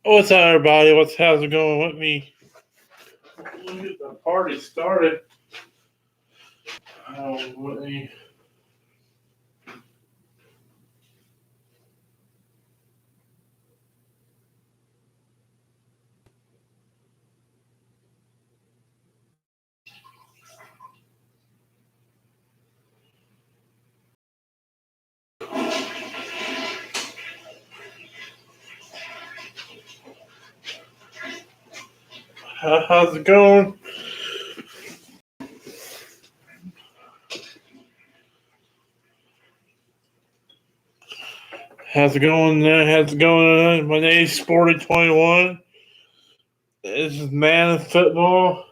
What's up, everybody? How's it going with me? Let me get the party started. With me. How's it going? How's it going? How's it going? My name's Sporty 21. This is Man of Football.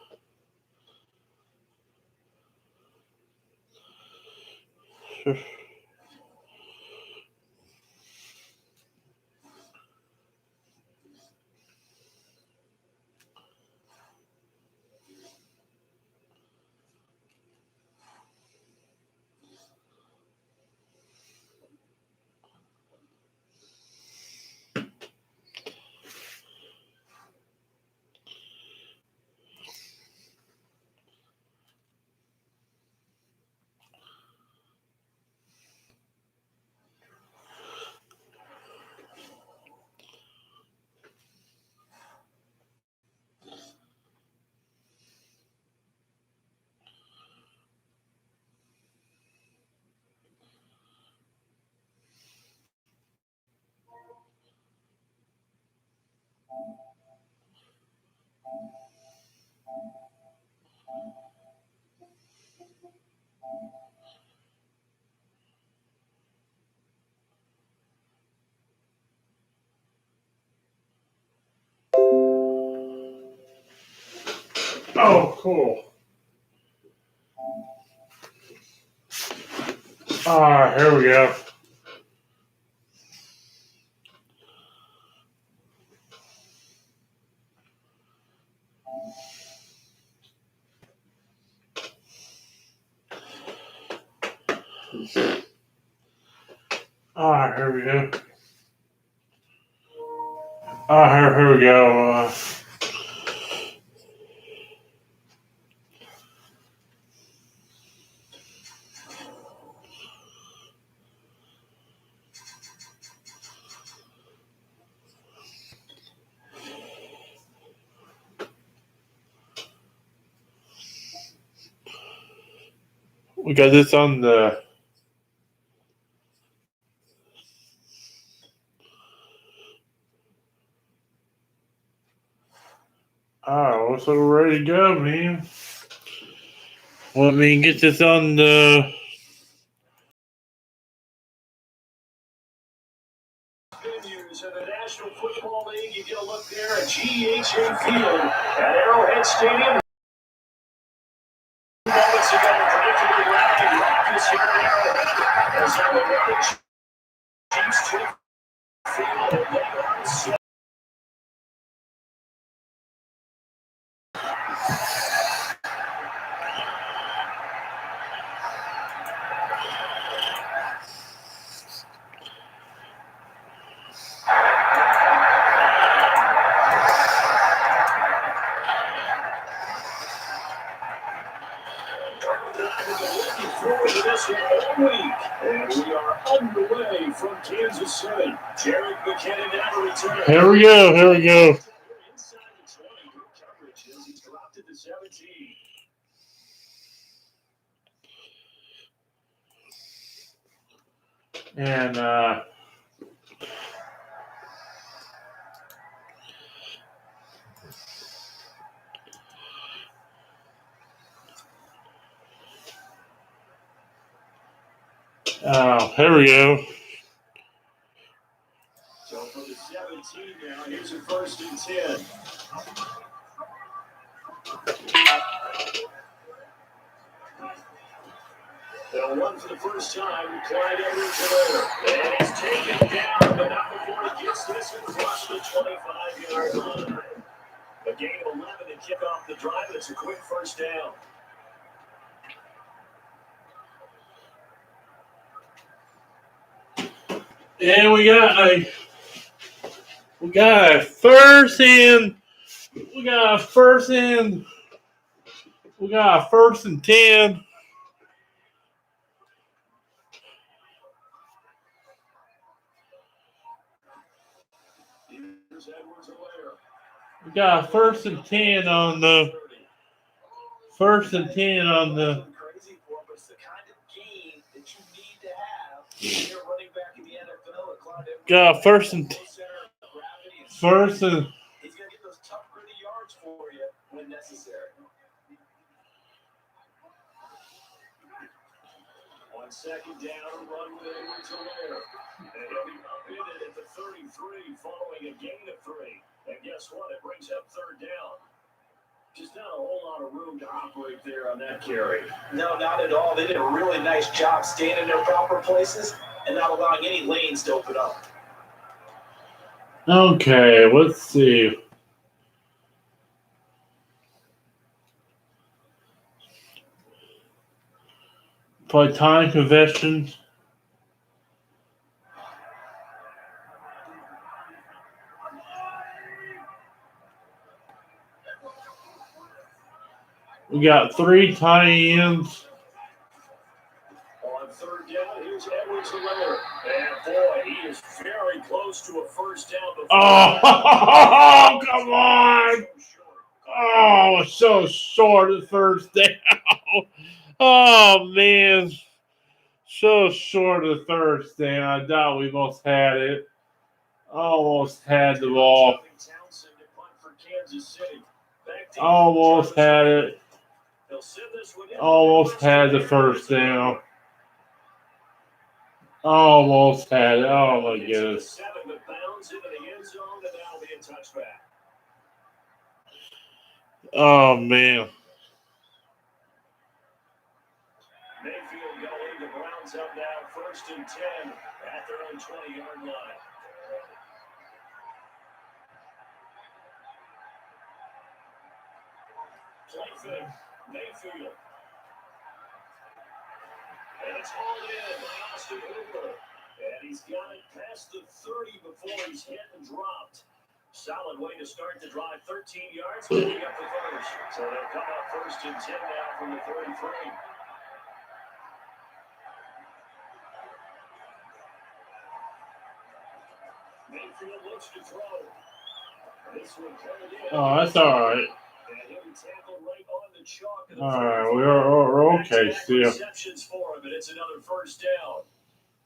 Oh, cool. Alright, here we go. Alright, here we go. Alright, here we go. We got this on the. Oh, so we're ready to go, man. Let me get this on the. Venues in the National Football League. You get a look there at GEHA Field at Arrowhead Stadium. Moments ago, predictably loud and raucous here at Arrowhead. As the Chiefs take field, they are set. Forward to this one all week, and we are underway from Kansas City. Jared McKinnon now returns. Here we go. Here we go. Inside the 20, good coverage as he's dropped it to 17. And here we go. So for the 17 now, here's a 1st and 10. They'll run for the first time. Clyde Edwards there. And he's taken down, but not before he gets this and across the 25-yard line. A gain of 11 to kick off the drive. It's a quick 1st down. And we got We got a first and we got a first and 10. We got a first and 10 on the first and 10 on the. Got a first and. He's going to get those tough, gritty yards for you when necessary. On second down, run with Edwards-Helaire. And he'll be upended at the 33 following a gain of 3. And guess what? It brings up third down. Just not a whole lot of room to operate there on that carry. No, not at all. They did a really nice job staying in their proper places and not allowing any lanes to open up. Okay, let's see. Play time conventions. We got 3 tight ends. On third down, here's Edwards-Helaire. And boy, he is very close to a first down. Oh, come on. Oh, so short at first down. Oh, man. So short of first down. I doubt we almost had it. Almost had the ball. Almost had it. Almost had the first down. Almost had it. Oh, my goodness. Oh, man. Mayfield going. The Browns up now, first and 10 at their own 20-yard line. Play fake. Mayfield. And it's hauled in by Austin Hooper. And he's got it past the 30 before he's hit and dropped. Solid way to start the drive. 13 yards, picking up the first. So they'll come up first and 10 now from the 33. Mayfield looks to throw. This one coming in. Oh, that's all right. And he'll be tackled right on the chalk. All right, we're okay still. Receptions for him, and it's another first down.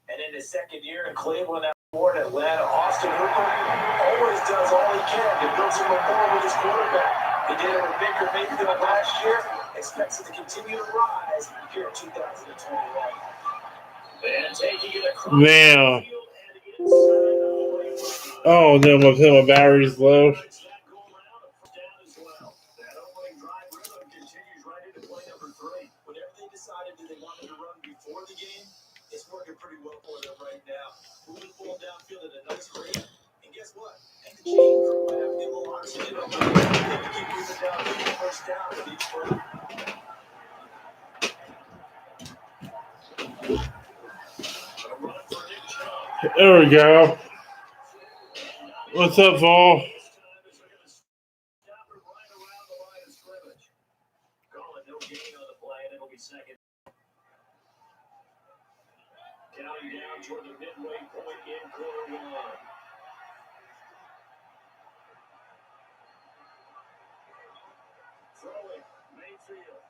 And in his second year in Cleveland, in Atlanta, Austin Hooper always does all he can to build some rapport with his quarterback. He did it with Baker Mayfield last year. Expects it to continue to rise here in 2021. And taking it across Man. the field and inside. Oh, no, my battery's low. Before the game, it's working pretty well for them right now. Moving the ball downfield at a nice rate. And guess what? And the chain crew might have to get a little oxygen on them. They can keep moving downfield first down with each play. There we go. What's up, Vol? Counting down toward the midway point in quarter one. Throwing, Mayfield.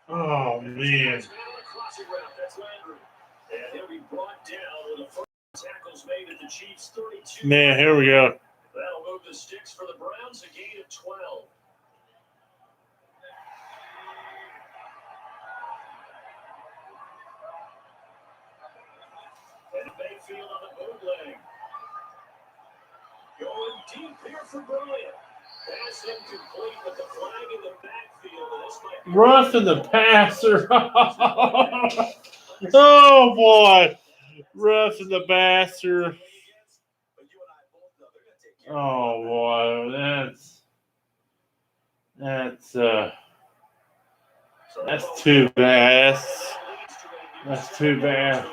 Oh, man. Crossing route, that's Landry. And he'll be brought down with the first tackles made at the Chiefs 32. Man, here we go. That'll move the sticks for the Browns, a gain of 12. And Mayfield on the bootleg. Going deep here for Bryant. Pass incomplete with the flag in the backfield. And this might be Roughing the passer. Oh, boy. Roughing the passer. Oh, boy. That's too bad. That's too bad.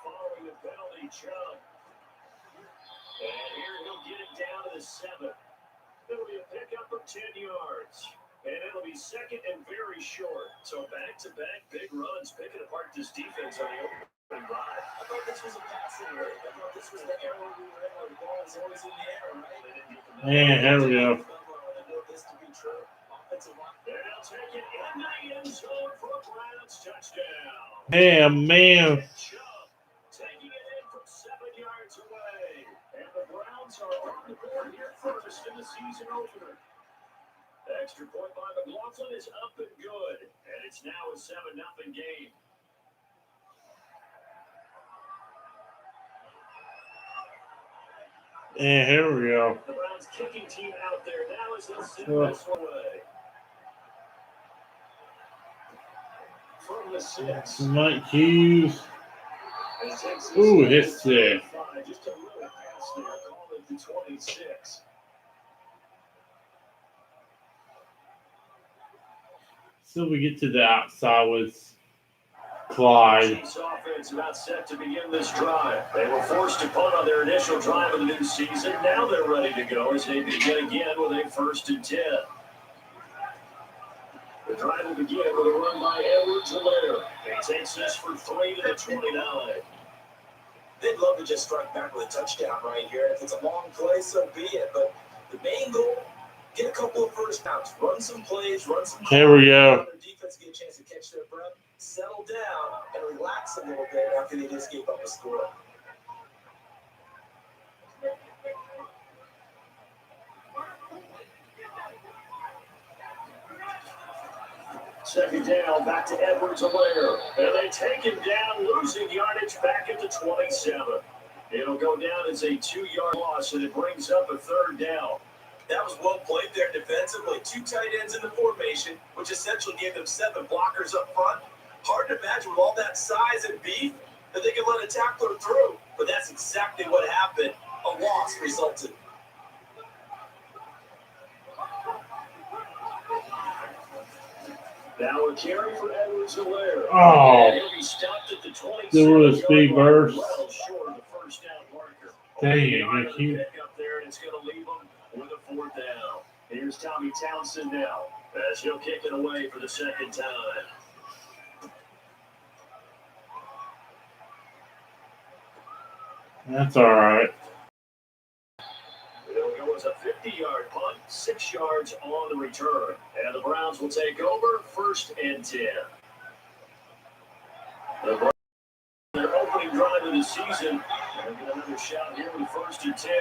Following the penalty Bradley Chubb. And here he'll get it down to the 7. It'll be a pickup of 10 yards. And it'll be second and very short. So back-to-back big runs picking apart this defense on the opening drive. I thought this was a passing rate. I thought this was the era we were in where the ball is always in the air, right? Man, here we go. I know this to be true. Offensive line. And they'll take it in the end zone for a Browns touchdown. Damn, man. Chubb taking it in from 7 yards away. And the Browns are on the board here first in the season opener. Extra point by McLaughlin is up and good. And it's now a 7-0 game. And here we go. The Browns kicking team out there now as they'll send this one away. From the 6. Mike Hughes. And Texas Ooh, hits there. Just a little pass there. Call it the 26. So we get to the outside with Clyde. Chiefs offense about set to begin this drive. They were forced to punt on their initial drive of the new season. Now they're ready to go as they begin again with a 1st and 10. The drive will begin with a run by Edwards-Helaire. He takes this for 3 to the 29. They'd love to just strike back with a touchdown right here. If it's a long play, so be it. But the main goal, get a couple of first downs, run some plays, run some. Here we go. Their defense get a chance to catch their breath, settle down, and relax a little bit after they just gave up a score. Second down, back to Edwards-Helaire. And they take him down, losing yardage back at the 27. It'll go down as a 2-yard loss, and it brings up a 3rd down. That was well played there defensively. 2 tight ends in the formation, which essentially gave them 7 blockers up front. Hard to imagine with all that size and beef that they could let a tackler through. But that's exactly what happened. A loss resulted. Now a carry for Edwards-Helaire. Oh. And he'll be stopped at the 27. There was a speed burst. Well short of the first down marker. Dang it, Hughes. Pick up there, and it's going to leave them with a 4th down. Here's Tommy Townsend now as he'll kick it away for the 2nd time. That's all right. It'll go as a 50-yard punt, 6 yards on the return. And the Browns will take over 1st and 10. The Browns, their opening drive of the season, they'll get another shot here with 1st and 10.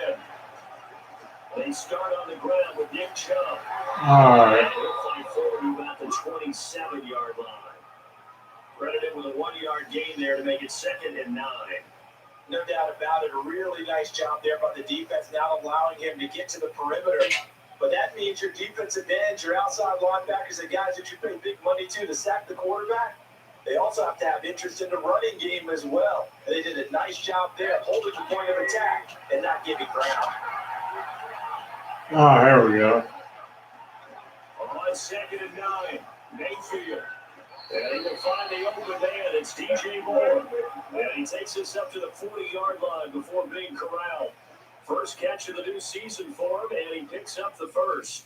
They start on the ground with Nick Chubb. All right. And he'll fight forward to about the 27-yard line. Credited with a 1-yard gain there to make it 2nd and 9. No doubt about it. A really nice job there by the defense, not allowing him to get to the perimeter. But that means your defensive ends, your outside linebackers, the guys that you pay big money to sack the quarterback, they also have to have interest in the running game as well. And they did a nice job there holding the point of attack and not giving ground. Oh, here we go. On 2nd and 9, Mayfield. And he will find the open man. It's DJ Moore. And he takes this up to the 40-yard line before being corralled. First catch of the new season for him, and he picks up the 1st.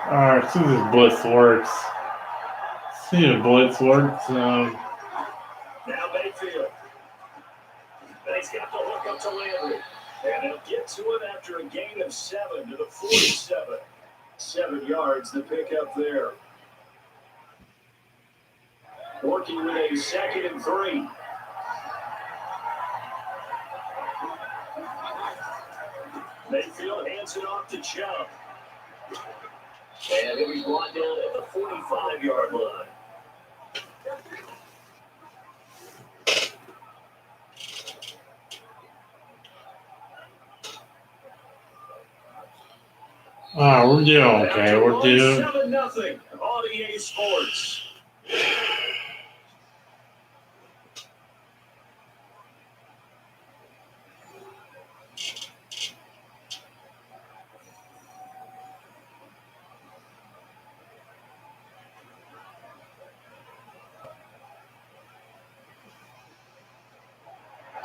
All right, see if this blitz works. See if blitz works. Now Mayfield. And he's got the hook up to Landry. And he'll get to it after a gain of 7 to the 47. 7 yards, the pickup there. Working with a 2nd and 3. Mayfield hands it off to Chubb. And he'll be brought down at the 45-yard line. Oh, we're doing okay. We're doing. 7-0 on EA Sports.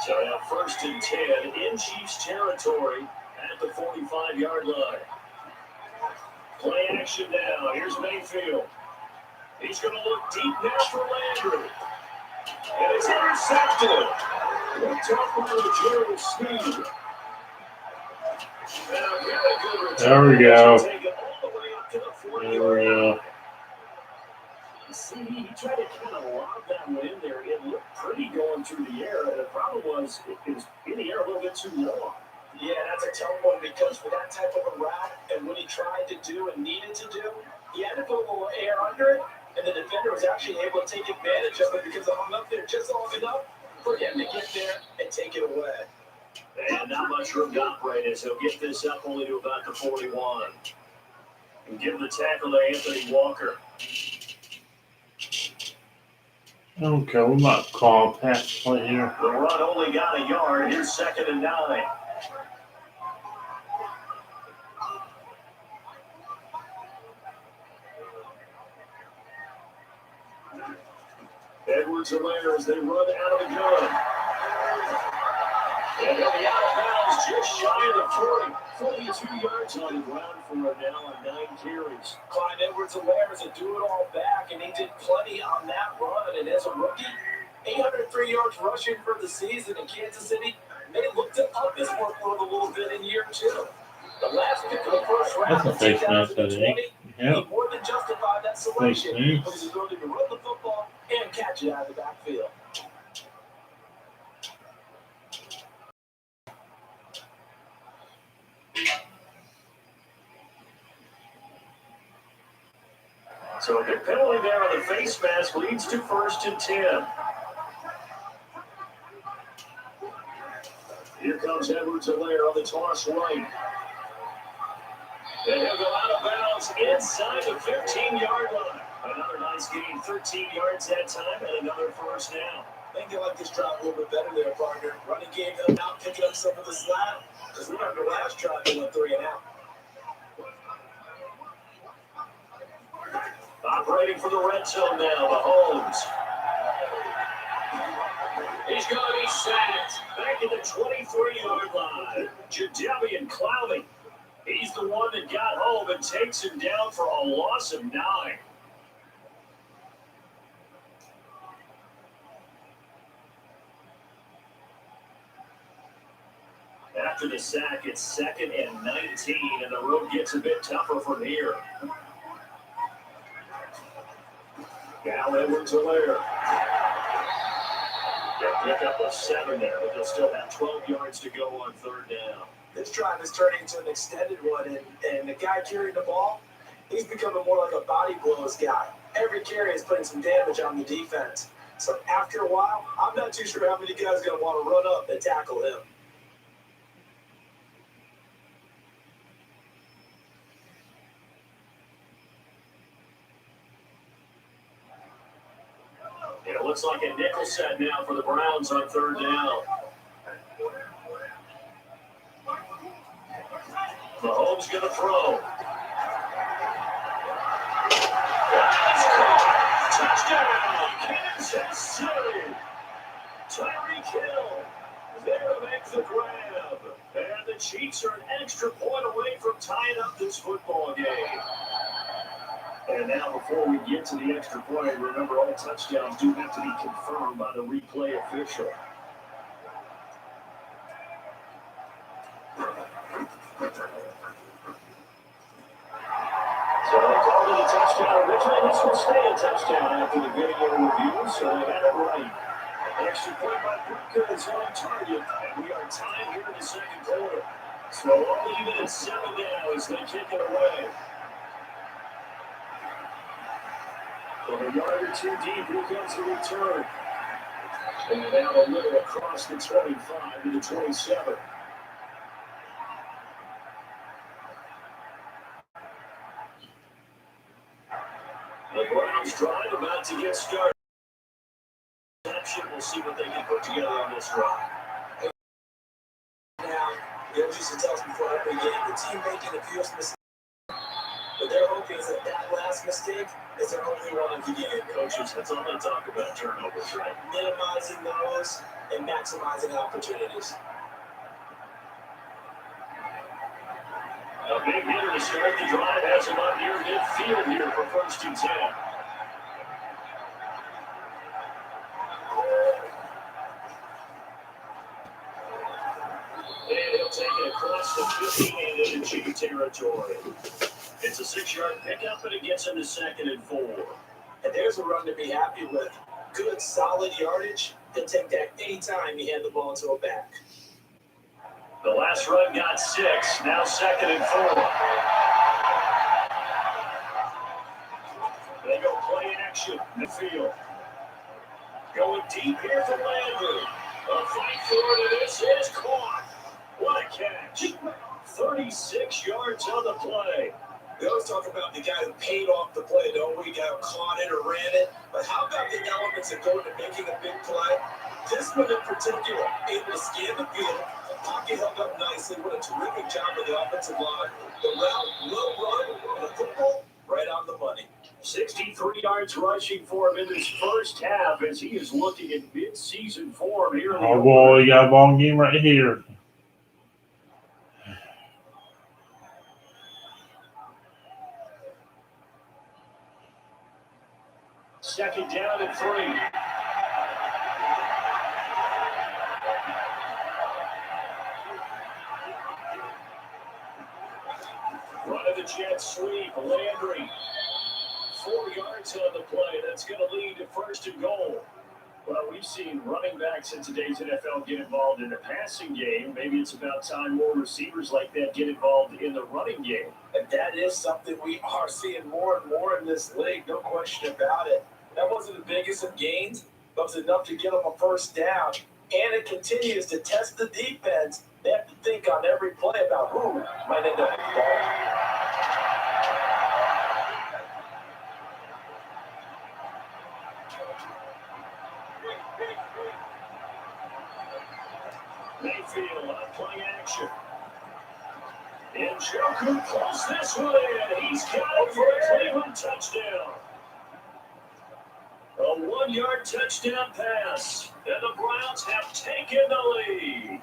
So now 1st and 10 in Chiefs territory at the 45-yard line. Play action now. Here's Mayfield. He's going to look deep now for Landry. And it's intercepted. Looked up by the Gerald Sneed. And a very good return. There we go. Take it all the way up to the 40-yard There we go. line. See, he tried to kind of lob that one in there. It looked pretty going through the air, and the problem was it was in the air a little bit too long. Yeah, that's a tough one because for that type of a route and what he tried to do and needed to do, he had to put a little air under it, and the defender was actually able to take advantage of it because it hung up there just long enough for him to get there and take it away. And not much room to operate as he'll get this up only to about the 41. And give the tackle to Anthony Walker. Okay, we're not calling pass play here. The run only got a yard. Here's 2nd and 9. Edwards-Helaire as they run out of the gun. And they'll be out of bounds just shy of the 40. 42 yards on the ground for him now on 9 carries. Clyde Edwards-Helaire is a do-it-all back, and he did plenty on that run. And as a rookie, 803 yards rushing for the season in Kansas City. They looked to up his workload a little bit in year 2. The last pick of the first round That's a face mask, I think. he Yep. more than justified that selection Thanks, with his ability to run the football and catch it out of the backfield. So a big penalty there on the face mask leads to 1st and 10. Here comes Edwards-Helaire on the toss right. And he'll go out of bounds inside the 15-yard line. Another nice gain, 13 yards that time, and another first down. I think they like this drive a little bit better there, partner. Running game helped out, picking up some of the slack. Because remember last drive, they went 3 and out. Operating for the red zone now, Mahomes. He's going to be sacked. Back at the 23-yard line. Jadeveon Clowney. He's the one that got home and takes him down for a loss of 9. After the sack, it's 2nd and 19, and the road gets a bit tougher from here. Now Edwards-Helaire. They'll pick up a 7 there, but they'll still have 12 yards to go on 3rd down. This drive is turning into an extended one, and the guy carrying the ball, he's becoming more like a body blows guy. Every carry is putting some damage on the defense. So after a while, I'm not too sure how many guys are going to want to run up and tackle him. It looks like a nickel set now for the Browns on 3rd down. Mahomes going to throw. Touchdown, Kansas City. Tyreek Hill there to make the grab. And the Chiefs are an extra point away from tying up this football game. And now, before we get to the extra point, remember all touchdowns do have to be confirmed by the replay official. So they called it a touchdown originally. This will stay a touchdown after the video review, so they had it right. Extra point by Booker is on target, and we are tied here in the 2nd quarter. So all even at 7 now as they kick it away. From a yard or 2 deep, here comes the return. And now a little across the 25 to the 27. The Browns drive about to get started. We'll see what they can put together on this drive. Now, the OG used to tell us before every game, the team making the fewest mistakes. But their hope is that last mistake is their only one of the game. Coaches, that's all they talk about, turnovers, right? Minimizing those and maximizing opportunities. A big hitter to start the drive has him up near midfield here for 1st and 10. And he'll take it across the 15 into G territory. It's a 6-yard pickup, and it gets him to 2nd and 4. And there's a run to be happy with. Good, solid yardage. He'll take that anytime he hand the ball to a back. The last run got 6, now 2nd and 4. They go play action, midfield. Going deep here for Landry. A fight for it, and this is caught. What a catch. 36 yards on the play. We always talk about the guy who paid off the play, don't we? Guy who caught it or ran it. But how about the elements that go into making a big play? This one in particular, able to scan the field. Pocket held up nicely. What a terrific job of the offensive line. The route, low run, and the football right on the money. 63 yards rushing for him in this first half as he is looking at mid-season form here in the Oh boy, you got a long game right here. Second down and 3. Run of the jet sweep, Landry. 4 yards on the play. That's going to lead to 1st and goal. Well, we've seen running backs in today's NFL get involved in the passing game. Maybe it's about time more receivers like that get involved in the running game. And that is something we are seeing more and more in this league, no question about it. That wasn't the biggest of gains, but it was enough to get them a 1st down. And it continues to test the defense. They have to think on every play about who might end up with the ball. Mayfield on play action. And Njoku pulls this one in. He's got it for a Cleveland touchdown. A 1-yard touchdown pass. And the Browns have taken the lead.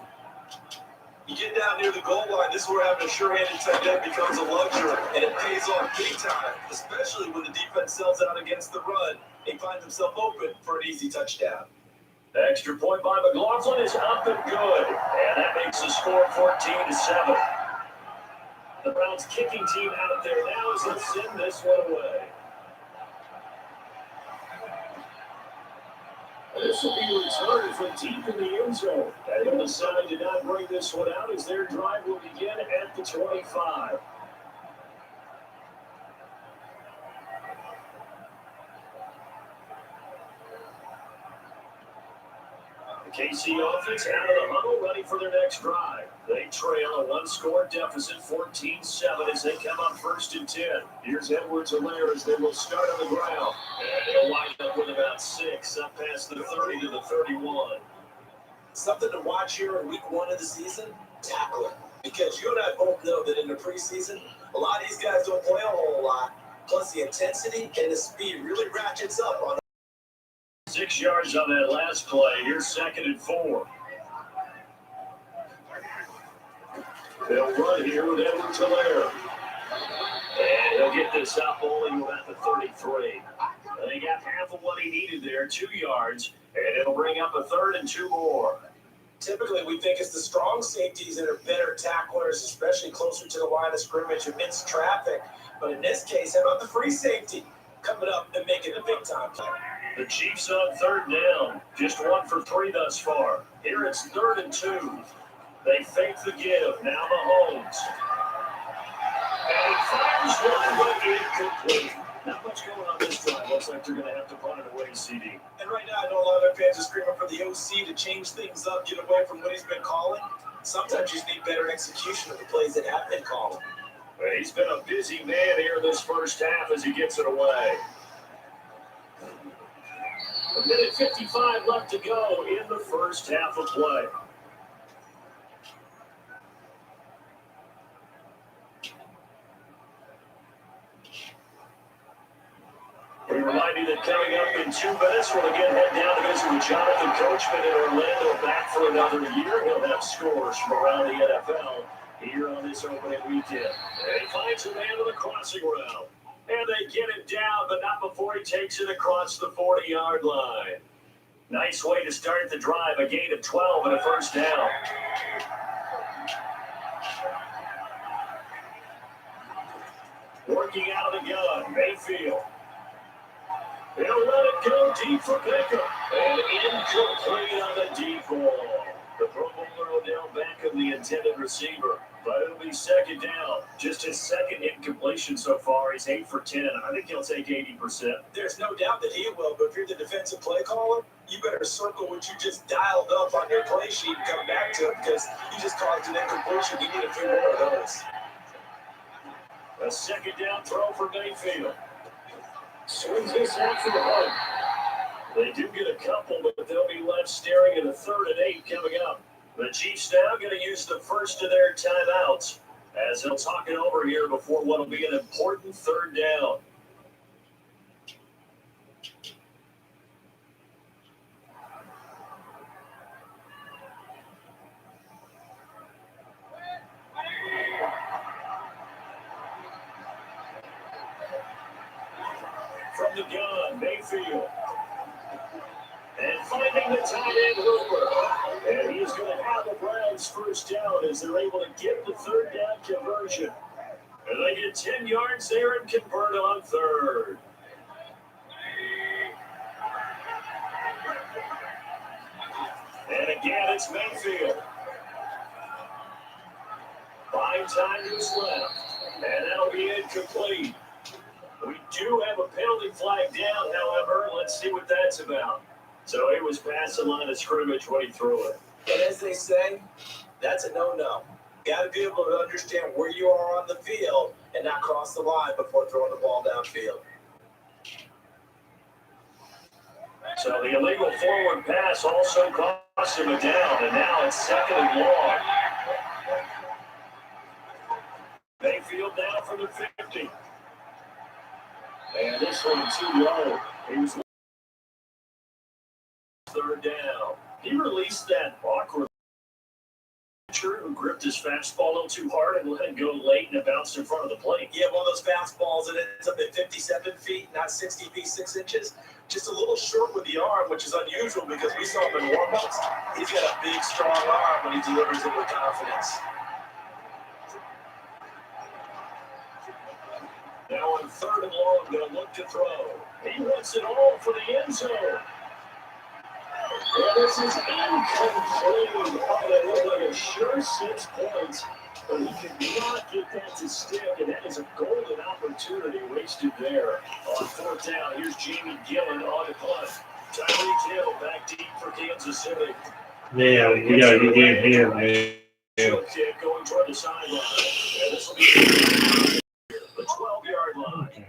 You get down near the goal line, this is where having a sure-handed tight end becomes a luxury. And it pays off big time, especially when the defense sells out against the run. He finds himself open for an easy touchdown. Extra point by McLaughlin is up and good. And that makes the score 14-7. The Browns kicking team out there now as they send this one away. This will be returned from deep in the end zone. And they'll decide to not bring this one out as their drive will begin at the 25. The KC offense out of the huddle, ready for their next drive. They trail a 1-score deficit, 14-7, as they come up 1st and 10. Here's Edwards-Helaire as they will start on the ground. And they'll wind up with about 6, up past the 30 to the 31. Something to watch here in week 1 of the season, tackling. Because you and I both know that in the preseason, a lot of these guys don't play a whole lot. Plus the intensity and the speed really ratchets up on 6 yards on that last play. Here's 2nd and 4. They'll run here with Edwards-Helaire. And he'll get this up only to about the 33. They got half of what he needed there, 2 yards, and it'll bring up a 3rd and 2 more. Typically, we think it's the strong safeties that are better tacklers, especially closer to the line of scrimmage amidst traffic. But in this case, how about the free safety coming up and making a big-time play? The Chiefs on 3rd down. Just 1 for 3 thus far. Here it's 3rd and 2. They fake the give. Now Mahomes. And he fires one, but incomplete. Not much going on this drive. Looks like they're going to have to punt it away, CD. And right now, I know a lot of their fans are screaming for the OC to change things up, get away from what he's been calling. Sometimes you just need better execution of the plays that have been called. Well, he's been a busy man here this first half as he gets it away. 1:55 left to go in the first half of play. remind you that coming up in 2 minutes, we'll again head down to visit with Jonathan Coachman in Orlando, back for another year. He'll have scores from around the NFL here on this opening weekend. And he finds a man on the crossing route. And they get him down, but not before he takes it across the 40-yard line. Nice way to start the drive, a gain of 12 and a first down. Working out of the gun, Mayfield. He'll let it go deep for Pickup. And incomplete on the deep ball. The Pro Bowler Odell Beckham, the intended receiver. But it'll be second down. Just his second incompletion so far. He's 8 for 10. I think he'll take 80%. There's no doubt that he will, but if you're the defensive play caller, you better circle what you just dialed up on your play sheet and come back to it because you just caused an incompletion. You need a few more of those. A second down throw for Mayfield. Swings this out for the hunt. They do get a couple, but they'll be left staring at a 3rd and 8 coming up. The Chiefs now going to use the first of their timeouts as they'll talk it over here before what will be an important 3rd down. From the gun, Mayfield. And finding the tight end Hooper. And he's going to have the Browns first down as they're able to get the 3rd down conversion. And they get 10 yards there and convert on 3rd. And again, it's Mayfield. 5 times left. And that'll be incomplete. We do have a penalty flag down, however. Let's see what that's about. So it was past the line of scrimmage when he threw it. And as they say, that's a no-no. Got to be able to understand where you are on the field and not cross the line before throwing the ball downfield. So the illegal forward pass also cost him a down, and now it's 2nd and long. Mayfield down from the 50. And this one too low. He was 3rd down. He released that awkward pitcher who gripped his fastball a little too hard and let it go late and it bounced in front of the plate. Yeah, one of those fastballs that ends up at 57 feet, not 60 feet, 6 inches. Just a little short with the arm, which is unusual because we saw him in warm-ups. He's got a big, strong arm when he delivers it with confidence. Now on 3rd and long, going to look to throw. He wants it all for the end zone. And this is incomplete. Oh, that looked like a sure 6 points, but he could not get that to stick, and that is a golden opportunity wasted there. On 4th down, here's Jamie Gillen on the punt. Tyreek Hill back deep for Kansas City. Yeah, we got to get him, man. Choke kick going toward the sideline. And this will be the 12-yard line. Okay.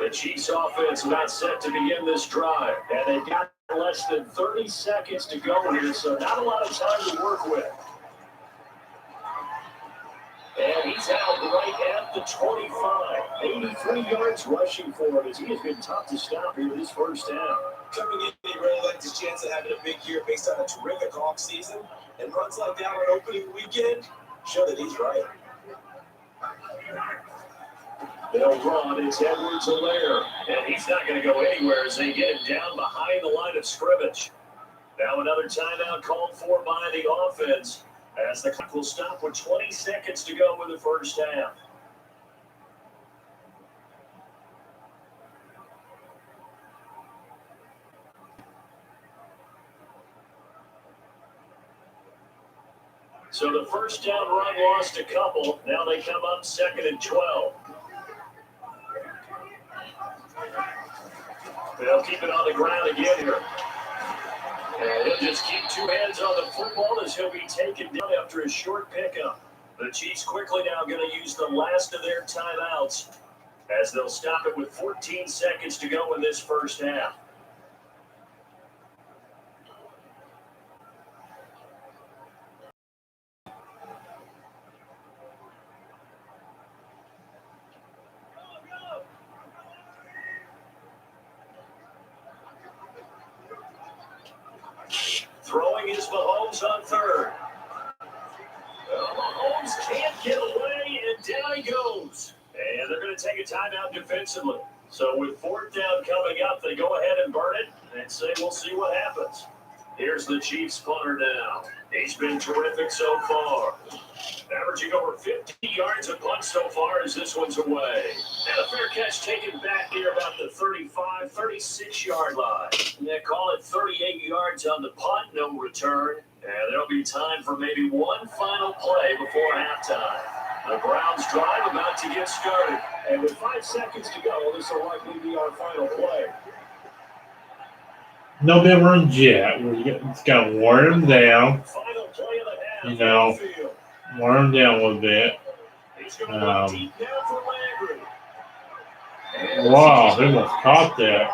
The Chiefs offense not set to begin this drive, and they've got less than 30 seconds to go here, so not a lot of time to work with. And he's out right at the 25. 83 yards rushing for him as he has been tough to stop here this first half. Coming in, he really liked his chance of having a big year based on a terrific offseason. And runs like that on opening weekend show that he's right. They'll run. It's Edwards-Helaire. And he's not going to go anywhere as they get him down behind the line of scrimmage. Now another timeout called for by the offense as the clock will stop with 20 seconds to go in the first half. So the first down run lost a couple. Now they come up 2nd and 12. They'll keep it on the ground again here. And he'll just keep 2 hands on the football as he'll be taken down after a short pickup. The Chiefs quickly now going to use the last of their timeouts as they'll stop it with 14 seconds to go in this first half. is Mahomes on third. Well, Mahomes can't get away, and down he goes. And they're going to take a timeout defensively. So with fourth down coming up, they go ahead and burn it and say, we'll see what happens. Here's the Chiefs punter now. He's been terrific so far. Averaging over 50 yards a punt so far as this one's away. And a fair catch taken back here about the 35, 36-yard line. And they call it 38 yards on the punt, no return. And there'll be time for maybe one final play before halftime. The Browns drive about to get started. And with 5 seconds to go, this will likely be our final play. No bit runs yet. It's got to wear him down. Final play of the half. You know, wear him down a little bit. Wow, he almost caught that.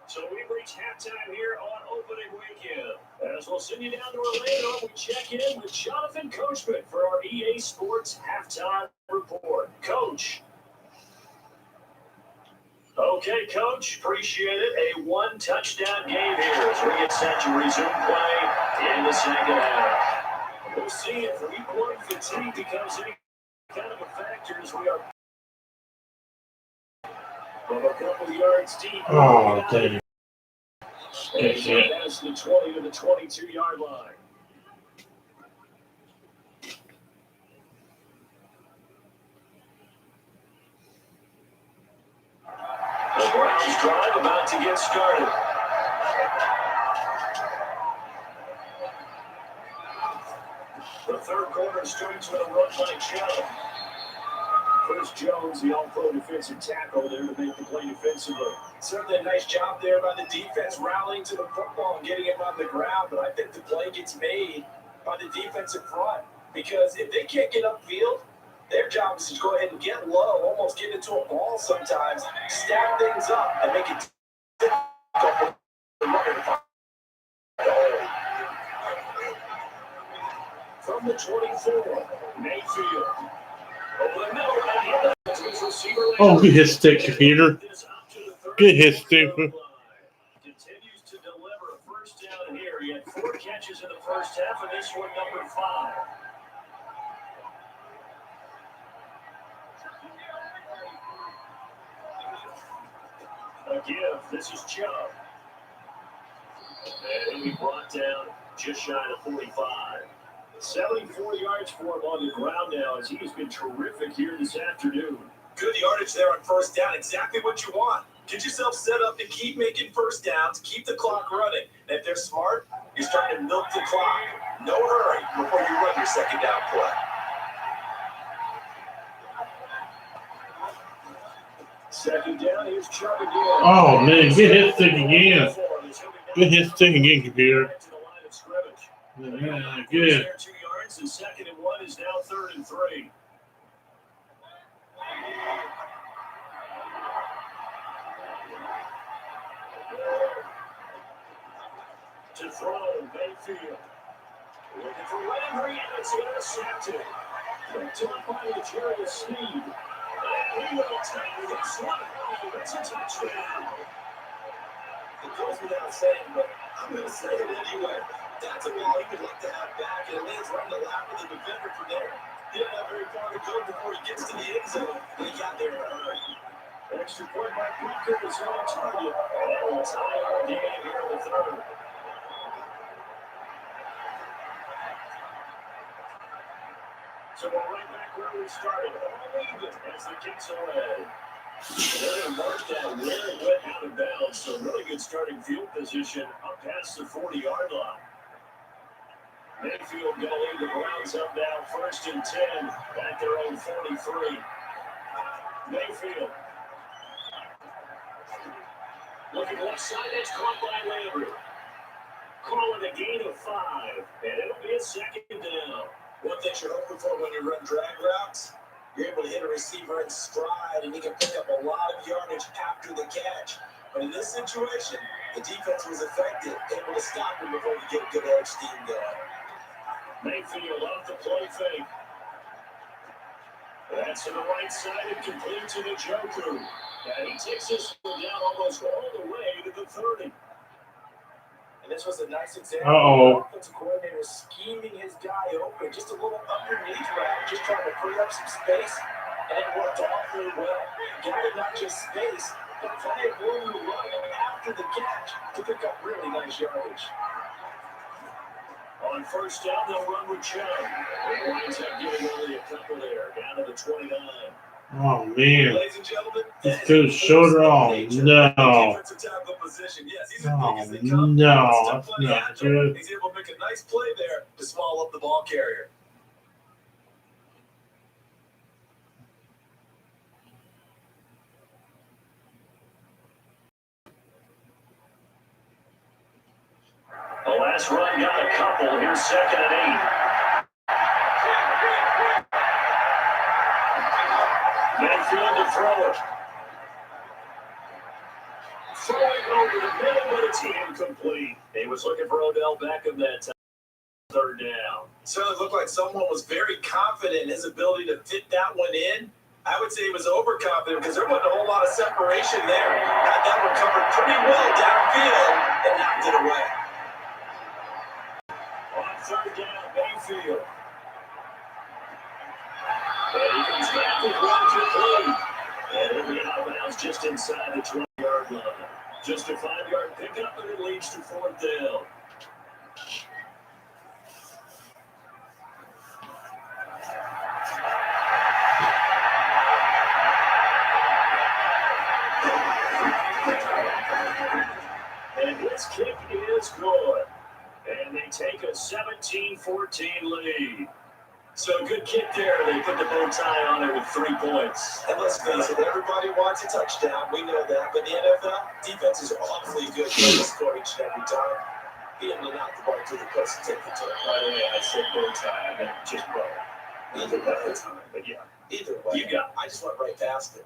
So we reach halftime here on opening weekend. As we'll send you down to Orlando, we check in with Jonathan Coachman for our EA Sports halftime report. Coach. Okay, Coach, appreciate it. A one-touchdown game here as we get set to resume play in the second half. We'll see if week one fatigue becomes any kind of a factor as we are from a couple of yards deep. Oh, dang. And he has the 20 to the 22-yard line. The Browns drive about to get started. The third quarter starts with a run by Chubb. Chris Jones, the all-pro defensive tackle, there to make the play defensively. Certainly a nice job there by the defense, rallying to the football and getting him on the ground. But I think the play gets made by the defensive front because if they can't get upfield, their job is to go ahead and get low, almost get into a ball sometimes, stack things up, and make it difficult for the runner to find the hole. From the 24, Mayfield. Over the middle, right to his receiver. Oh, good hit stick, Peter. Good hit stick. Continues to deliver a first down here. He had 4 catches in the first half, and this one number 5. A give. This is Chubb. And he'll be brought down just shy of 45. 74 yards for him on the ground now as he's been terrific here this afternoon. Good yardage there on first down. Exactly what you want. Get yourself set up to keep making first downs, keep the clock running. And if they're smart, you're starting to milk the clock. No hurry before you run your second down play. Second down, here's Chubb again. Oh, man, good hit stick again. Good hit stick again, computer. Yeah, good. 2 yards, and 2nd and 1 is now 3rd and 3. To throw, Mayfield. Looking for Landry, and it's intercepted. Picked up by the Jerry Sneed. And he will take this one home. It's a touchdown. It goes without saying, but I'm going to say it anyway. That's a ball he would like to have back, and it lands right in the lap of the defender from there. He didn't have very far to go before he gets to the end zone, and he got there in a hurry. Extra point by Booker is on target. And that will tie our game here in the 3rd. So we're right back where we started. All even as the kicks away. They're going to mark that where it went out of bounds. So really good starting field position up past the 40-yard line. Mayfield going to lead the Browns up now 1st and 10 at their own 43. Mayfield. Looking left side, it's caught by Landry. Calling a gain of 5, and it'll be a 2nd down. One thing you're hoping for when you run drag routes, you're able to hit a receiver in stride, and he can pick up a lot of yardage after the catch. But in this situation, the defense was effective, able to stop him before he get a good edge steam going. Mayfield off the play fake. That's to the right side and complete to the Njoku. And he takes this one down almost all the way to the 30. And this was a nice example Uh-oh. of the offensive coordinator scheming his guy open. Just a little underneath route, just trying to free up some space. And it worked awfully well. Got him not just space, but plenty of room to run after the catch to pick up really nice yardage. On first down, they'll run with Chubb. He winds up getting only a couple there, down to the 29. Oh, man. Ladies and gentlemen, Let's go shoulder on. No. Oh, no. That's not good. He's able to make a nice play there to swallow up the ball carrier. The last run got a couple. Here's 2nd and 8. Mayfield to throw it. Throwing over the middle, but it's incomplete. He was looking for Odell Beckham that time. 3rd down. Certainly looked like someone was very confident in his ability to fit that one in. I would say he was overconfident because there wasn't a whole lot of separation there. Had that one covered pretty well downfield and knocked it away. On 3rd down, Mayfield. And he comes back with one complete. And it'll be out of bounds just inside the 20-yard line. Just a 5-yard pickup, and it leads to 4th down. And this kick is good. And they take a 17-14 lead. So a good kick there. They put the bow tie on it with 3 points. And let's face it, everybody wants a touchdown. We know that. But the NFL, defenses are awfully good at score each and every time. Being able to knock the ball to the place and take the turn. By the way, I said bow tie. I meant just bow. Either way. But yeah. Either way. You got it. I just went right past it.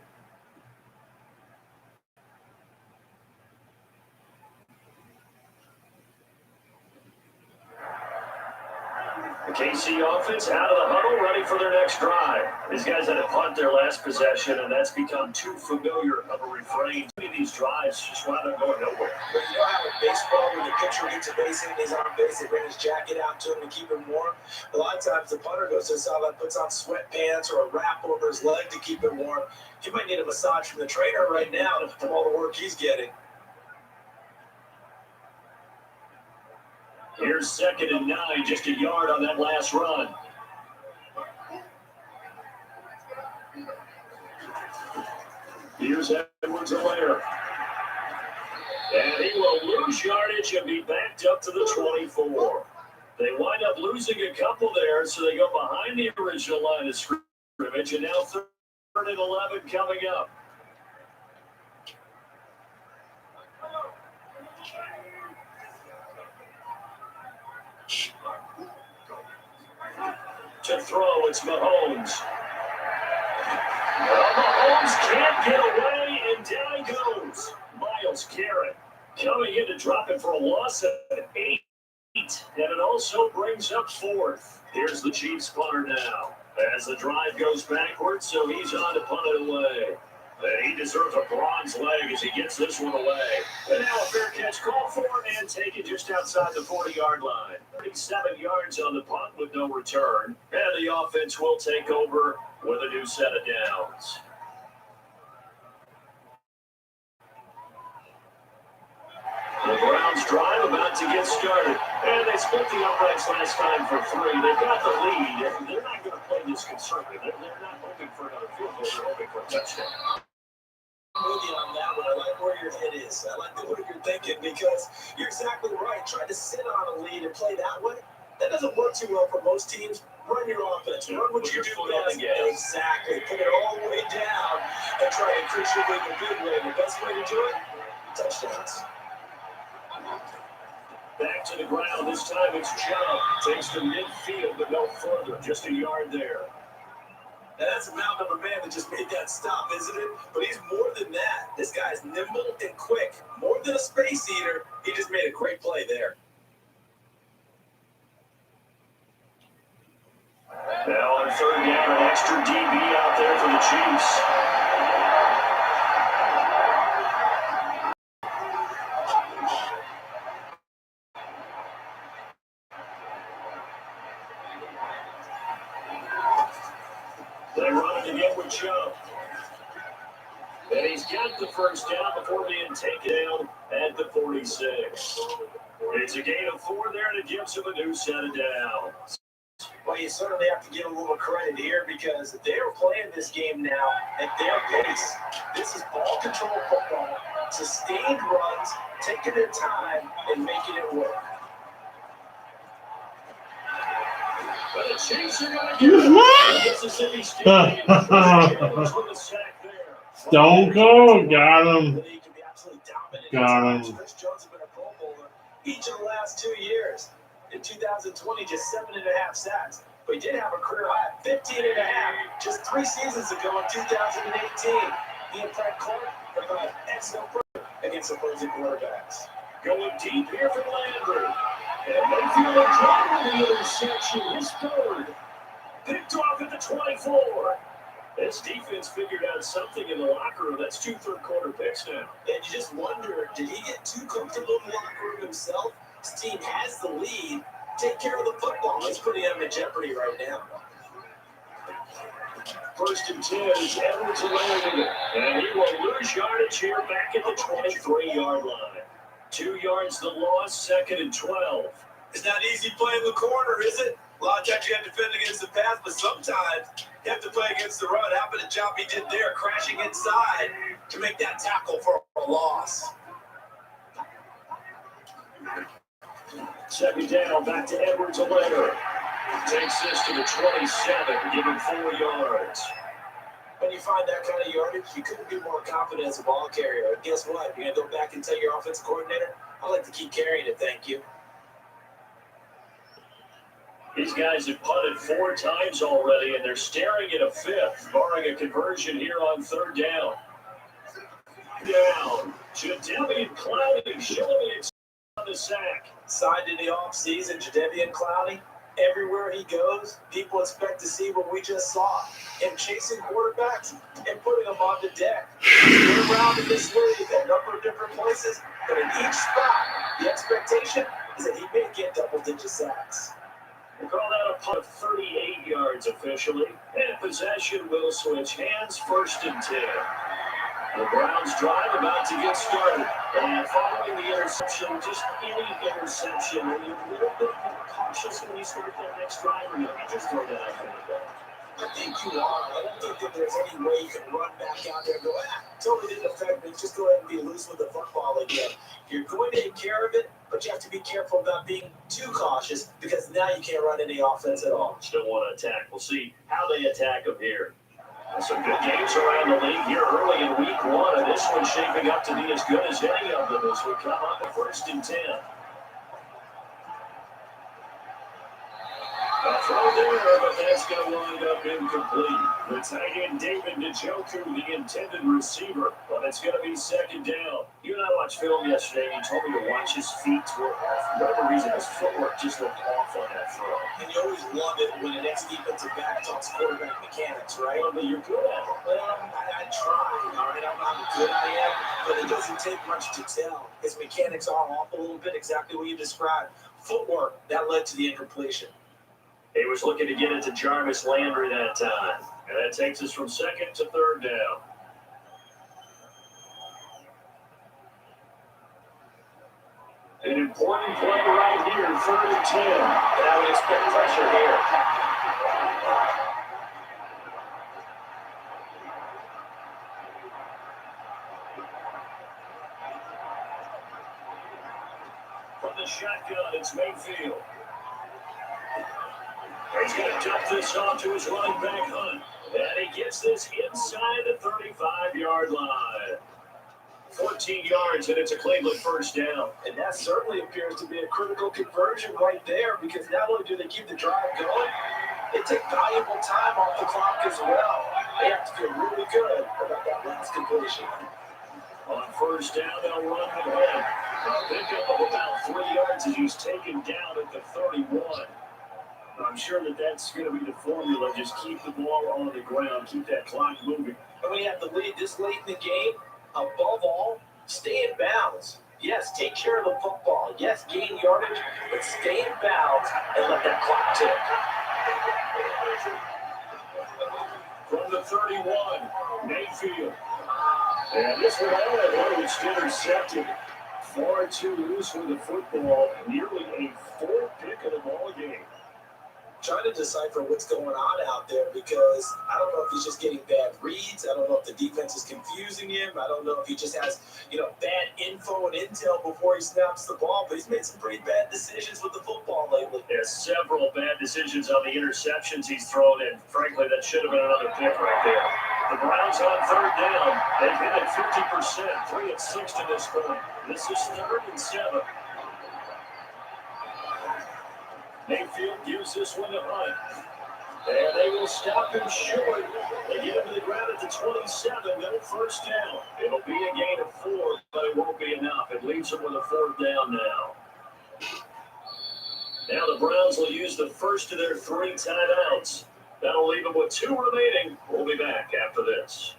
The KC offense out of the huddle, ready for their next drive. These guys had to punt their last possession, and that's become too familiar of a refrain. These drives just wound up going nowhere. But you know how in baseball, when the pitcher gets a base hit and he's on base, they bring his jacket out to him to keep him warm? A lot of times the punter goes to the sideline, puts on sweatpants or a wrap over his leg to keep him warm. He might need a massage from the trainer right now from all the work he's getting. Here's 2nd and 9, just a yard on that last run. Here's Edwards-Helaire. And he will lose yardage and be backed up to the 24. They wind up losing a couple there, so they go behind the original line of scrimmage, and now 3rd and 11 coming up. To throw, it's Mahomes. Well, Mahomes can't get away, and down he goes. Myles Garrett coming in to drop it for a loss of 8, and it also brings up 4th. Here's the Chiefs punter now, as the drive goes backwards, so he's on to punt it away. And he deserves a bronze leg as he gets this one away. And now a fair catch call for him and take it just outside the 40-yard line. 37 yards on the punt with no return. And the offense will take over with a new set of downs. The Browns drive about to get started. And they split the uprights last time for 3. They've got the lead. They're not going to play this conservative. They're not hoping for another field goal. They're hoping for a touchdown. I'm with you on that one. I like where your head is. I like the way you're thinking because you're exactly right. Trying to sit on a lead and play that way, that doesn't work too well for most teams. Run your offense. Run what you do best. Exactly. Put it all the way down and try and increase your lead in a big way. The best way to do it, touchdowns. Back to the ground. This time it's Chubb. Takes to midfield, but no further. Just a yard there. And that's a mountain of a man that just made that stop, isn't it? But he's more than that. This guy's nimble and quick. More than a space eater. He just made a great play there. Now on 3rd down, an extra DB out there for the Chiefs. got the first down before being taken down at the 46. It's a gain of 4 there, and it gives him a new set of downs. Well, you certainly have to give a little credit here because they're playing this game now at their pace. This is ball control football, sustained runs, taking their time, and making it work. But the Chiefs are going to get Mississippi State. With a sack there. Stone Cold got him. He can be absolutely dominant. Got him. Chris Jones has been a Pro Bowler each of the last 2 years. In 2020, just 7.5 sacks. But he did have a career high at 15.5 just 3 seasons ago in 2018. He and Frank Clark provide excellent work against opposing quarterbacks. Going deep here for Landry. And Mayfield driving the interception. His third. Picked off at the 24. This defense figured out something in the locker room. That's 2 third-quarter picks now. And you just wonder, did he get too comfortable in the locker room himself? His team has the lead. Take care of the football. It's putting him in jeopardy right now. 1st and 10 is Edwards landing. And he will lose yardage here back at the 23-yard line. 2 yards the loss, 2nd and 12. It's not easy playing the corner, is it? A lot of times you have to defend against the pass, but sometimes you have to play against the run. How about the job he did there, crashing inside to make that tackle for a loss? 2nd down, back to Edwards later. Takes this to the 27, giving 4 yards. When you find that kind of yardage, you couldn't be more confident as a ball carrier. And guess what? You're going to go back and tell your offensive coordinator, I'd like to keep carrying it, thank you. These guys have punted 4 times already, and they're staring at a 5th, barring a conversion here on 3rd down. Down. Jadeveon Clowney showing the on the sack. Signed in the offseason, Jadeveon Clowney. Everywhere he goes, people expect to see what we just saw. Him chasing quarterbacks and putting them on the deck. He's been around in this league at a number of different places, but in each spot, the expectation is that he may get double-digit sacks. We'll call that a punt of 38 yards officially. And possession will switch hands, 1st and 10. The Browns drive about to get started. And following the interception, just any interception, are you a little bit more cautious when you start that next drive, or you just throw that out there? I think you are. I don't think that there's any way you can run back out there and go, totally didn't affect me. Just go ahead and be loose with the football again. You're going to take care of it, but you have to be careful about being too cautious because now you can't run any offense at all. Still want to attack. We'll see how they attack them here. Some good games around the league here early in week 1, and this one's shaping up to be as good as any of them as we come up at 1st and 10. A throw there, but that's going to wind up incomplete. The tight end David Njoku, the intended receiver, but it's going to be 2nd down. You and I watched film yesterday, and you told me to watch his feet were off. For whatever reason, his footwork just looked off on that throw. And you always love it when an ex-defensive back talks quarterback mechanics, right? Well, but you're good at it. Well, I try, all right? I don't know how good I am, but it doesn't take much to tell. His mechanics are off a little bit, exactly what you described. Footwork, that led to the incompletion. He was looking to get it to Jarvis Landry that time. And that takes us from 2nd to 3rd down. An important play right here, 3rd and 10. And I would expect pressure here. From the shotgun, it's Mayfield. He's going to dump this off to his running back, Hunt. And he gets this inside the 35-yard line. 14 yards, and it's a Cleveland 1st down. And that certainly appears to be a critical conversion right there because not only do they keep the drive going, they take valuable time off the clock as well. They have to feel really good about that last completion. On 1st down, they'll run with him. A pickup of about 3 yards as he's taken down at the 31. I'm sure that's going to be the formula. Just keep the ball on the ground, keep that clock moving. And when you have the lead this late in the game, above all, stay in bounds. Yes, take care of the football. Yes, gain yardage, but stay in bounds and let that clock tick. From the 31, Mayfield. And this one, I was intercepted. Far too loose with the football. Nearly a 4th pick of the ball game. Trying to decipher what's going on out there because I don't know if he's just getting bad reads. I don't know if the defense is confusing him. I don't know if he just has, bad info and intel before he snaps the ball. But he's made some pretty bad decisions with the football lately. There's several bad decisions on the interceptions he's thrown, and frankly, that should have been another pick right there. The Browns on 3rd down. They've hit it 50%, 3 of 6 to this point. This is 3rd and 7. Mayfield gives this one to Hunt. And they will stop him short. They get him to the ground at the 27. Go 1st down. It'll be a gain of 4, but it won't be enough. It leaves them with a 4th down now. Now the Browns will use the first of their 3 timeouts. That'll leave them with 2 remaining. We'll be back after this.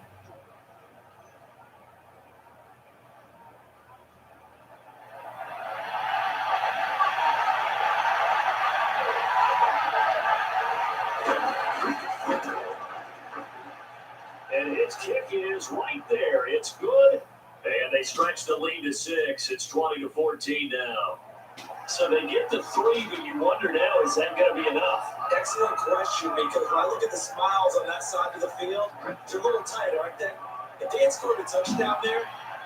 And his kick is right there. It's good. And they stretch the lead to 6. It's 20-14 now. So they get the 3, but you wonder now, is that going to be enough? Excellent question, because when I look at the smiles on that side of the field, they're a little tight, aren't they? If they had scored a touchdown there,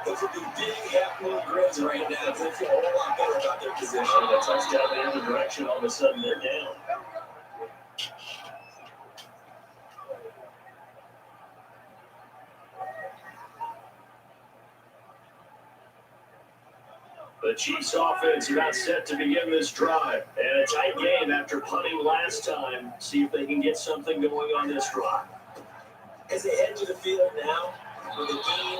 those would be big half-moon grins right now, because they feel a whole lot better about their position. A touchdown the other direction, all of a sudden they're down. The Chiefs offense about set to begin this drive. And a tight game after punting last time. See if they can get something going on this drive. As they head to the field now, with the game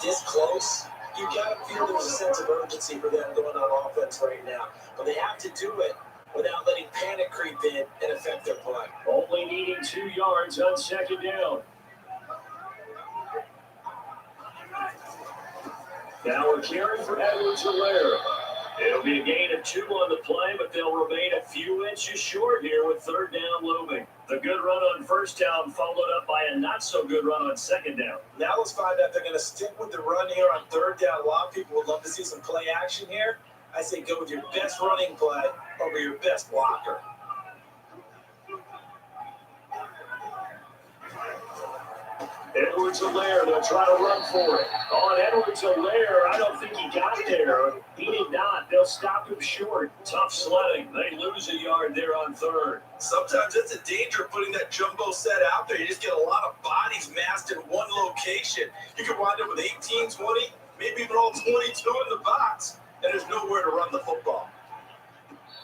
this close, you got to feel there's a sense of urgency for them going on offense right now. But they have to do it without letting panic creep in and affect their play. Only needing 2 yards on 2nd down. Now a carry for Edwards-Helaire. It'll be a gain of 2 on the play, but they'll remain a few inches short here with 3rd down looming. The good run on 1st down followed up by a not-so-good run on 2nd down. Now let's find out if they're going to stick with the run here on 3rd down. A lot of people would love to see some play action here. I say go with your best running play over your best blocker. Edwards-Helaire, they'll try to run for it. On Edwards-Helaire, I don't think he got there. He did not. They'll stop him short. Tough sledding. They lose a yard there on 3rd. Sometimes it's a danger putting that jumbo set out there. You just get a lot of bodies massed in one location. You can wind up with 18, 20, maybe even all 22 in the box, and there's nowhere to run the football.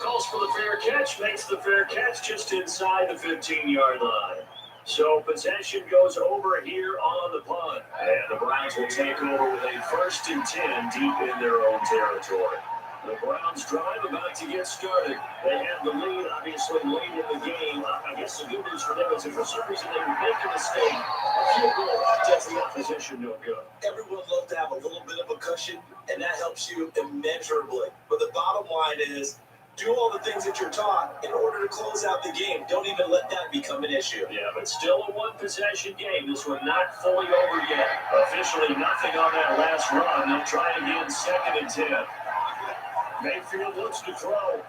Calls for the fair catch, makes the fair catch just inside the 15-yard line. So possession goes over here on the punt. And the Browns will take over with a 1st and 10 deep in their own territory. The Browns drive about to get started. They have the lead, obviously, late in the game. I guess the good news for them is if for some reason they make a mistake, a field goal does the opposition no good. Everyone loves to have a little bit of a cushion, and that helps you immeasurably. But the bottom line is, do all the things that you're taught in order to close out the game. Don't even let that become an issue. Yeah, but still a one-possession game. This one not fully over yet. Officially nothing on that last run. They'll try it again, 2nd and 10. Mayfield looks to throw.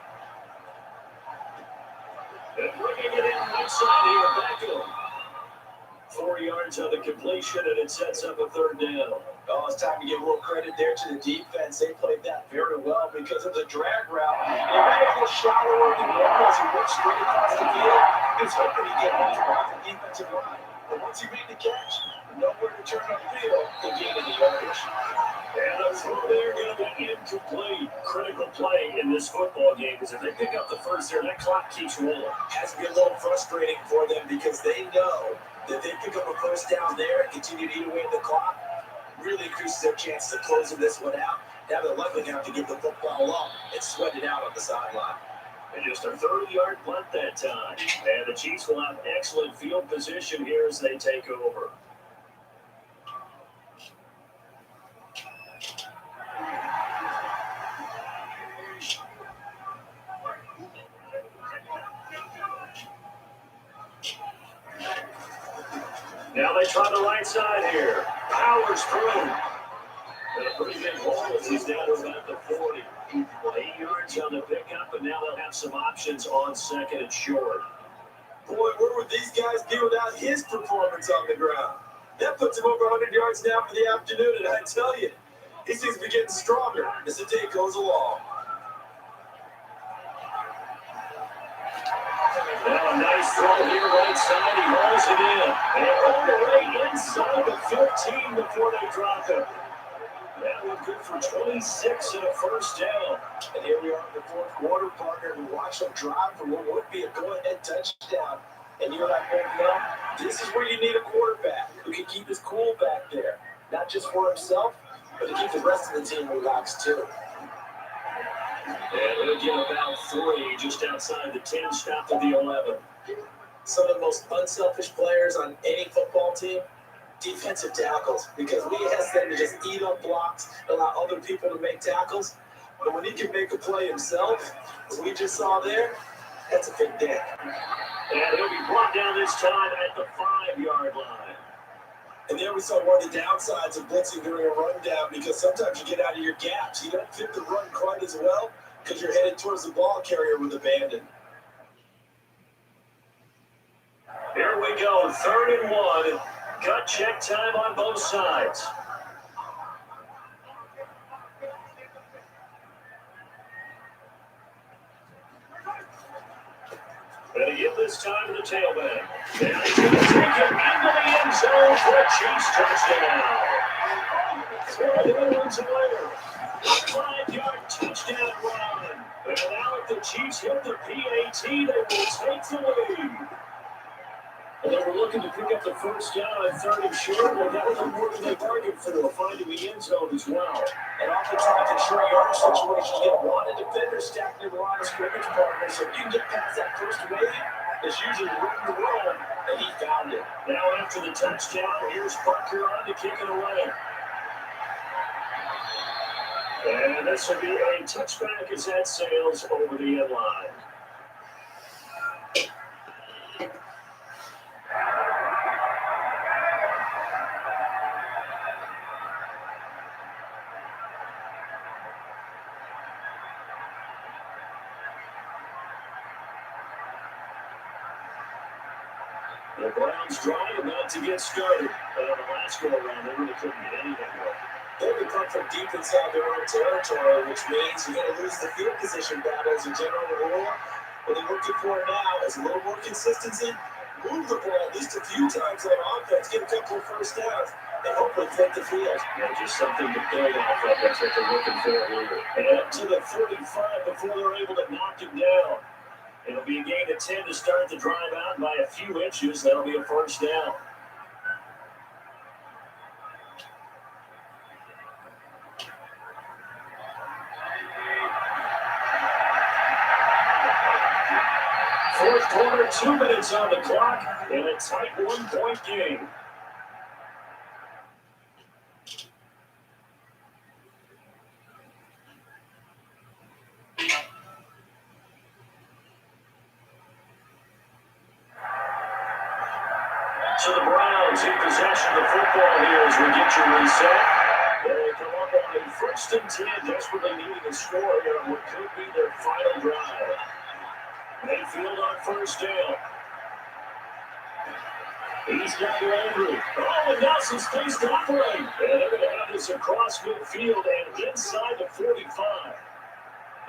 And bringing it in right side here, Beckham. 4 yards on the completion, and it sets up a 3rd down. Oh, it's time to give a little credit there to the defense. They played that very well because of the drag route. It ran a little shallower than normal as he went straight across the field. He's hoping to get one off the defensive line. But once he made the catch, nowhere to turn upfield to gain any yardage. And the throw there going to be incomplete. Critical play in this football game because if they pick up the first there, that clock keeps rolling. Has to be a little frustrating for them because they know that they pick up a 1st down there and continue to eat away at the clock. Really increases their chances of closing this one out. Now they're likely going to have to get the football up and sweat it out on the sideline. And just a 30-yard punt that time. And the Chiefs will have excellent field position here as they take over. Now they try the right side here. powers through. And a pretty big hole as he's down to about the 40. Well, 8 yards on the pickup, and now they'll have some options on second and short. Boy, where would these guys be without his performance on the ground? That puts him over 100 yards now for the afternoon, and I tell you, he seems to be getting stronger as the day goes along. Now a nice throw here right side. He rolls it in. And all the way inside the 15 before they drop it. That one good for 26 and a first down. And here we are in the fourth quarter, partner, and watch them drive for what would be a go-ahead touchdown. And you're like, well, this is where you need a quarterback who can keep his cool back there. Not just for himself, but to keep the rest of the team relaxed, too. And they'll get about 3 just outside the 10, stop at the 11. Some of the most unselfish players on any football team, defensive tackles, because we ask them to just eat up blocks, allow other people to make tackles. But when he can make a play himself, as we just saw there, that's a big day. And he'll be brought down this time at the 5-yard line. And there we saw one of the downsides of blitzing during a rundown, because sometimes you get out of your gaps. You don't fit the run quite as well because you're headed towards the ball carrier with abandon. Here we go, 3rd and 1. Cut check time on both sides. And again this time to the tailback. And he's going to take it into the end zone for a Chiefs touchdown. 12 runs later. 5-yard touchdown run. And now if the Chiefs hit the PAT, they will take the lead. And they were looking to pick up the first down on 3rd and short, but that was more than they bargained for, finding the end zone as well. And oftentimes in short yardage situations, you get one defender stacked near the line of scrimmage partner. So if you can get past that first wave, it's usually room to run, and he found it. Now after the touchdown, here's Parker on to kick it away. And this will be a touchback as that sails over the end line. The Browns trying about to get started. But on the last go-around, they really couldn't get anything going. They'll be come from deep inside their own territory, which means you're going to lose the field position battle as a general rule. What they're looking for now is a little more consistency, move the ball at least a few times on offense, get a couple of first downs, and hopefully flip the field. Yeah, just something to build off of. That's what they're looking for here. And up to the 35 before they're able to knock him down. It'll be a gain of 10 to start the drive out by a few inches. That'll be a first down. Fourth quarter, 2 minutes on the clock, and a tight 1-point game. So the Browns in possession of the football here as we get you reset. They come up on a 1st and 10, desperately needing a score here on what could be their final drive. Mayfield on first down. He's got Landry. Oh, and now some space to operate. And they're going to have this across midfield and inside the 45.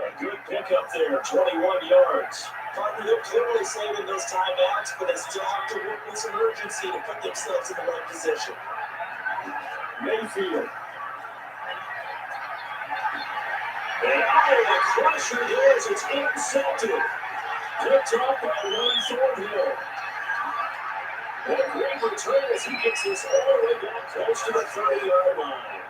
A good pickup there, 21 yards. Partner, they're clearly saving those timeouts, but they still have to work with some urgency to put themselves in the right position. Mayfield. And the crusher there as it's intercepted. Picked up by Ron Thornhill. And a great return as he gets this all the way down close to the 30-yard line.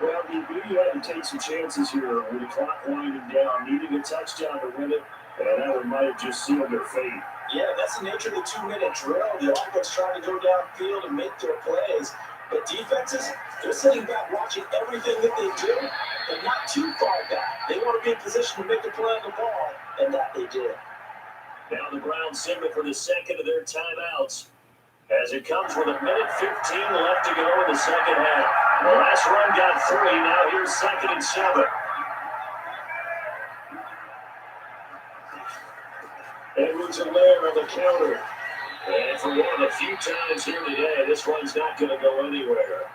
Well, you had to take some chances here with the clock winding down, needing a touchdown to win it, and that one might have just sealed their fate. Yeah, that's the nature of the 2-minute drill. The offense trying to go downfield and make their plays. But defenses, they're sitting back watching everything that they do, but not too far back. They want to be in position to make a play on the ball, and that they did. Now the Browns signal for the second of their timeouts as it comes with a minute 15 left to go in the second half. The last run got 3. Now here's 2nd and 7. Edwards-Helaire on the counter. And for one of the few times here today, this one's not going to go anywhere.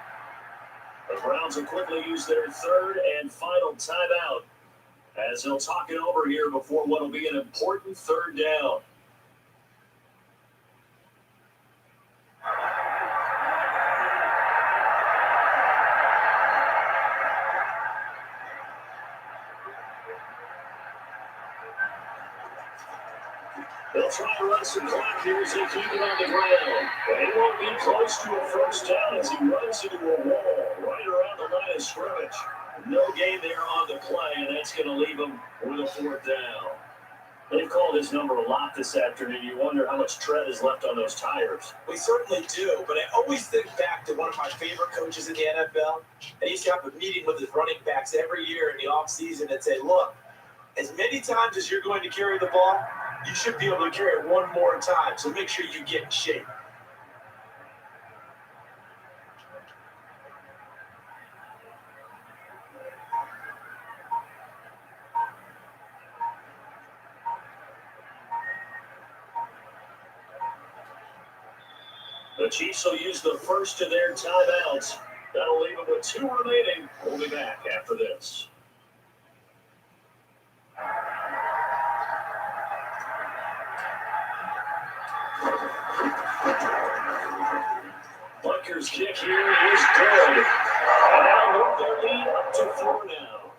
The Browns will quickly use their 3rd and final timeout as they'll talk it over here before what will be an important 3rd down. They'll try to run some clock here as they keep it on the ground. But it won't be close to a 1st down as he runs into a wall right around the line of scrimmage. No gain there on the play, and that's going to leave him with a 4th down. They've called his number a lot this afternoon. You wonder how much tread is left on those tires. We certainly do, but I always think back to one of my favorite coaches in the NFL. And he used to have a meeting with his running backs every year in the offseason and say, look, as many times as you're going to carry the ball, you should be able to carry it one more time, so make sure you get in shape. The Chiefs will use the first of their timeouts. That'll leave them with 2 remaining. We'll be back after this. Bucker's kick here is good. And that'll move their lead up to 4 now.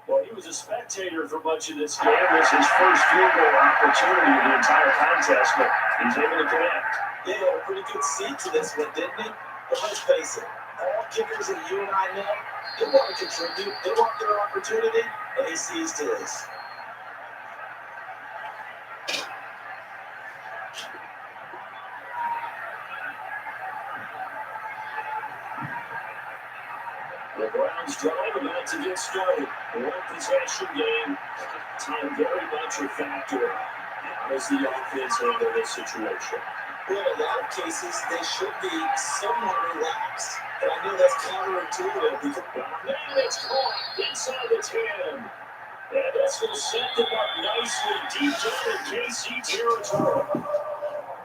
Well, he was a spectator for much of this game. This is his first field goal opportunity in the entire contest, but he's able to connect. Yeah, he had a pretty good seat to this one, didn't he? But let's face it, all kickers that you and I know, they want to contribute, they want their opportunity, and he seized his. The Browns drive about to get started. One possession game. Time very much a factor. How does the offense handle this situation? Well, in a lot of cases, they should be somewhat relaxed. And I know that's counterintuitive because now it's caught inside the 10. And that's going to set them up nicely deep down in KC territory.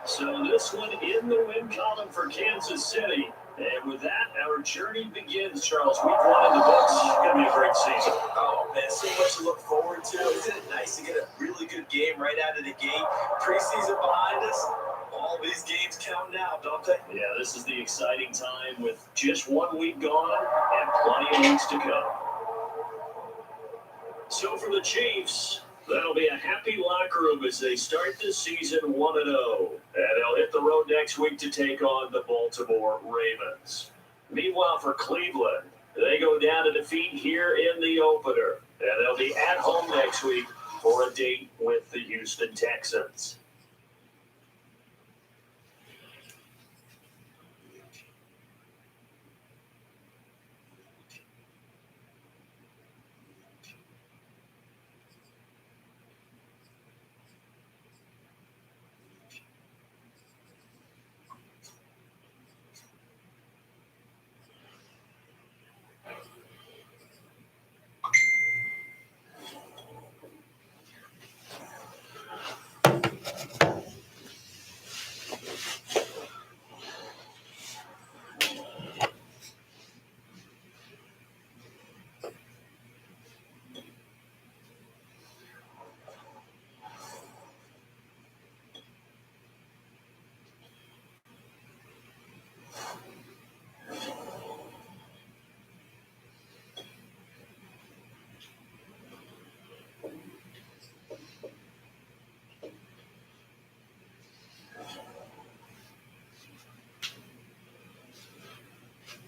So this one in the win column for Kansas City. And with that, our journey begins, Charles. Week 1 in the books. It's going to be a great season. oh man, so much to look forward to. Isn't it nice to get a really good game right out of the gate? Preseason behind us. All these games count now, don't they? Yeah, this is the exciting time with just 1 week gone and plenty of weeks to come. So for the Chiefs, that'll be a happy locker room as they start this season 1-0. And they'll hit the road next week to take on the Baltimore Ravens. Meanwhile, for Cleveland, they go down to defeat here in the opener. And they'll be at home next week for a date with the Houston Texans.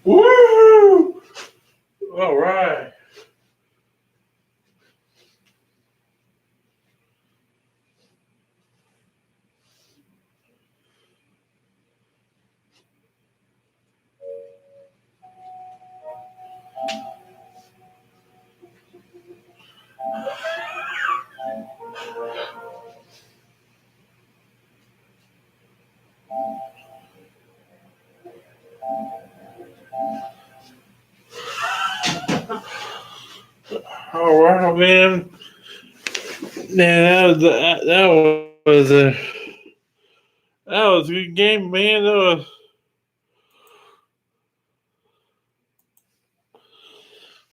Woo! All right. All right, man. Man, that was a good game, man. That was